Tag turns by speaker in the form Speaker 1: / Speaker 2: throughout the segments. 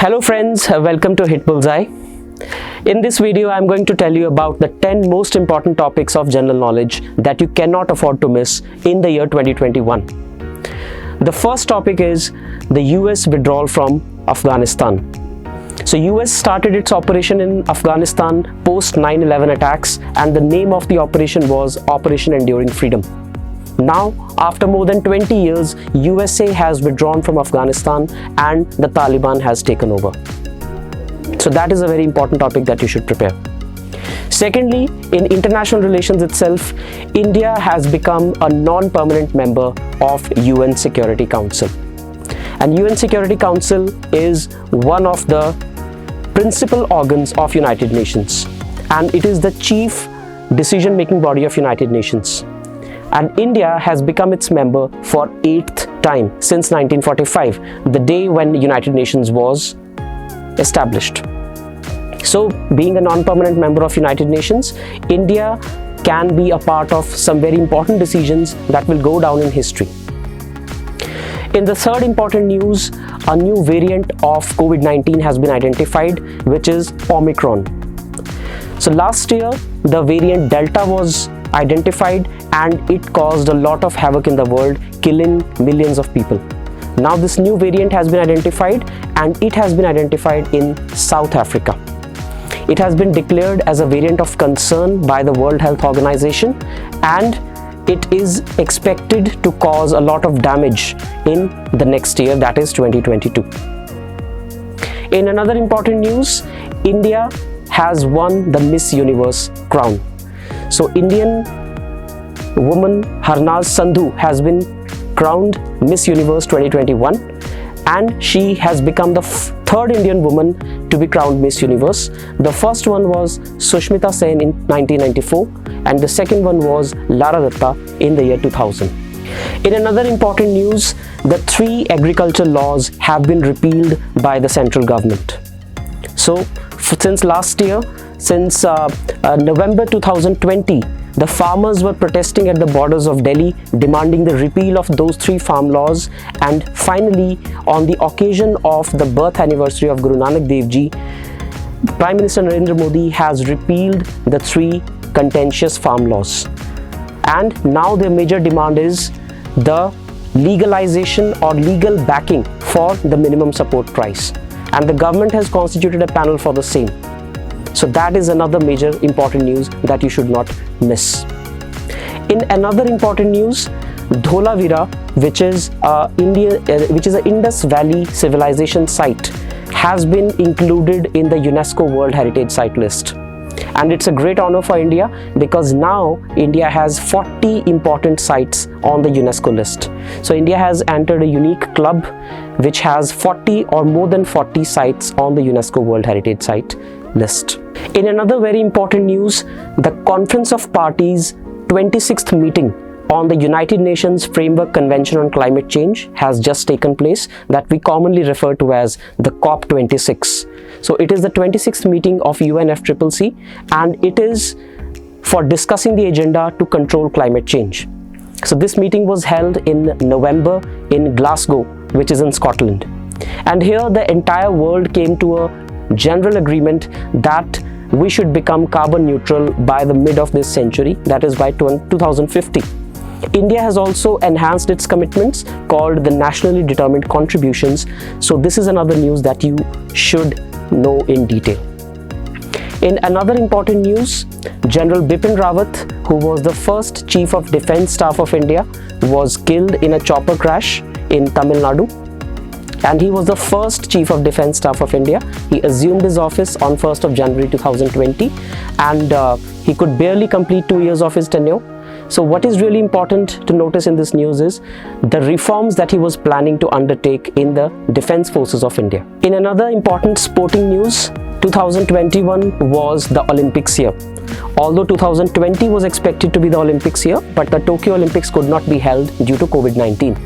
Speaker 1: Hello friends, welcome to Hit Bullseye. In this video, I am going to tell you about the 10 most important topics of general knowledge that you cannot afford to miss in the year 2021. The first topic is the US withdrawal from Afghanistan. So US started its operation in Afghanistan post 9/11 attacks, and the name of the operation was Operation Enduring Freedom. Now, after more than 20 years, USA has withdrawn from Afghanistan and the Taliban has taken over. So that is a very important topic that you should prepare. Secondly, in international relations itself, India has become a non-permanent member of UN Security Council. And UN Security Council is one of the principal organs of United Nations, and it is the chief decision-making body of United Nations. And India has become its member for 8th time since 1945, the day when United Nations was established. So, being a non-permanent member of United Nations, India can be a part of some very important decisions that will go down in history. In the third important news, a new variant of COVID-19 has been identified, which is Omicron. So last year, the variant Delta was identified and it caused a lot of havoc in the world, killing millions of people. Now this new variant has been identified, and it has been identified in South Africa. It has been declared as a variant of concern by the World Health Organization, and it is expected to cause a lot of damage in the next year, that is 2022. In another important news, India has won the Miss Universe crown. So Indian woman Harnaz Sandhu has been crowned Miss Universe 2021, and she has become the third Indian woman to be crowned Miss Universe. The first one was Sushmita Sen in 1994, and the second one was Lara Datta in the year 2000. In another important news, the 3 agriculture laws have been repealed by the central government. So since last year, since November 2020, the farmers were protesting at the borders of Delhi, demanding the repeal of those 3 farm laws. And finally, on the occasion of the birth anniversary of Guru Nanak Dev Ji, Prime Minister Narendra Modi has repealed the 3 contentious farm laws. And now their major demand is the legalization or legal backing for the minimum support price. And the government has constituted a panel for the same. So that is another major important news that you should not miss. In another important news, Dholavira, which is an Indus Valley civilization site, has been included in the UNESCO World Heritage Site list. And it's a great honor for India, because now India has 40 important sites on the UNESCO list. So India has entered a unique club which has 40 or more than 40 sites on the UNESCO World Heritage Site list. In another very important news, the Conference of Parties 26th meeting on the United Nations Framework Convention on Climate Change has just taken place, that we commonly refer to as the COP26. So it is the 26th meeting of UNFCCC, and it is for discussing the agenda to control climate change. So this meeting was held in November in Glasgow, which is in Scotland. And here the entire world came to a general agreement that we should become carbon neutral by the mid of this century, that is by 2050. India has also enhanced its commitments, called the Nationally Determined Contributions. So this is another news that you should know in detail. In another important news, General Bipin Rawat, who was the first Chief of Defence Staff of India, was killed in a chopper crash in Tamil Nadu. And he was the first Chief of Defence Staff of India. He assumed his office on 1st of January 2020, and he could barely complete 2 years of his tenure. So what is really important to notice in this news is the reforms that he was planning to undertake in the Defence Forces of India. In another important sporting news, 2021 was the Olympics year. Although 2020 was expected to be the Olympics year, but the Tokyo Olympics could not be held due to COVID-19.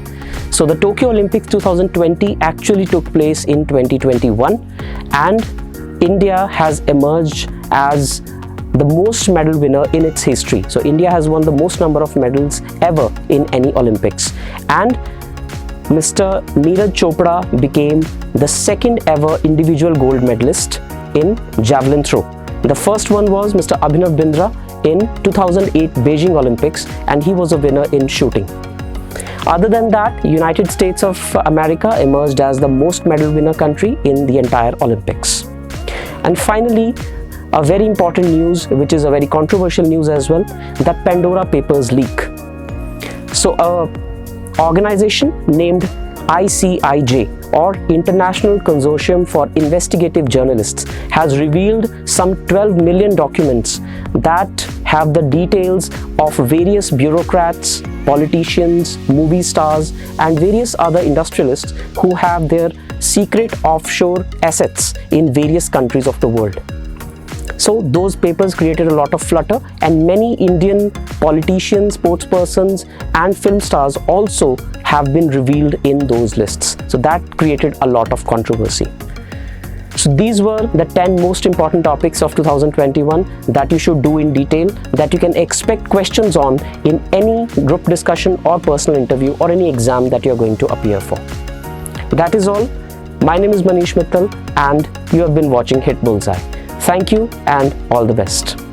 Speaker 1: So the Tokyo Olympics 2020 actually took place in 2021, and India has emerged as the most medal winner in its history. So India has won the most number of medals ever in any Olympics, and Mr. Neeraj Chopra became the second ever individual gold medalist in javelin throw. The first one was Mr. Abhinav Bindra in 2008 Beijing Olympics, and he was a winner in shooting. Other than that, United States of America emerged as the most medal winner country in the entire Olympics. And finally, a very important news, which is a very controversial news as well, the Pandora Papers leak. So a organization named ICIJ, or International Consortium for Investigative Journalists, has revealed some 12 million documents that have the details of various bureaucrats, politicians, movie stars, and various other industrialists who have their secret offshore assets in various countries of the world. So those papers created a lot of flutter, and many Indian politicians, sportspersons, and film stars also have been revealed in those lists. So that created a lot of controversy. So these were the 10 most important topics of 2021 that you should do in detail, that you can expect questions on in any group discussion or personal interview or any exam that you're going to appear for. That is all. My name is Manish Mittal, and you have been watching Hit Bullseye. Thank you and all the best.